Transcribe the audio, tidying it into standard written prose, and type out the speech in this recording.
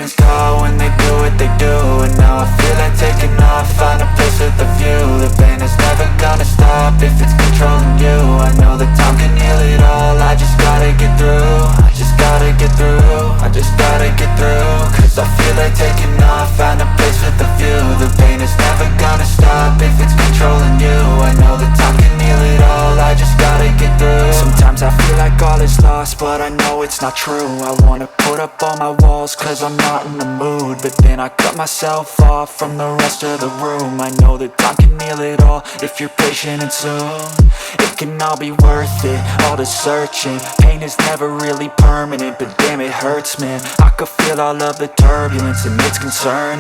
pain is gone when they do what they do. And now I feel like taking off, find a place with a view. The pain is never gonna stop if it's controlling you. I know that time can heal it all, I just gotta get through. I just gotta get through, I just gotta get through. Cause I feel like taking off, find a place with a view. The pain is never gonna stop if it's controlling you. I know that time can heal it all, I just gotta get through. Sometimes I feel like all is lost, but I know it's not true. I wanna put up all my walls cause I'm not in the mood, but then I cut myself off from the rest of the room. I know that time can heal it all if you're patient and soon. It can all be worth it, all the searching. Pain is never really permanent, but damn it hurts, man. I could feel all of the turbulence and it's concerning.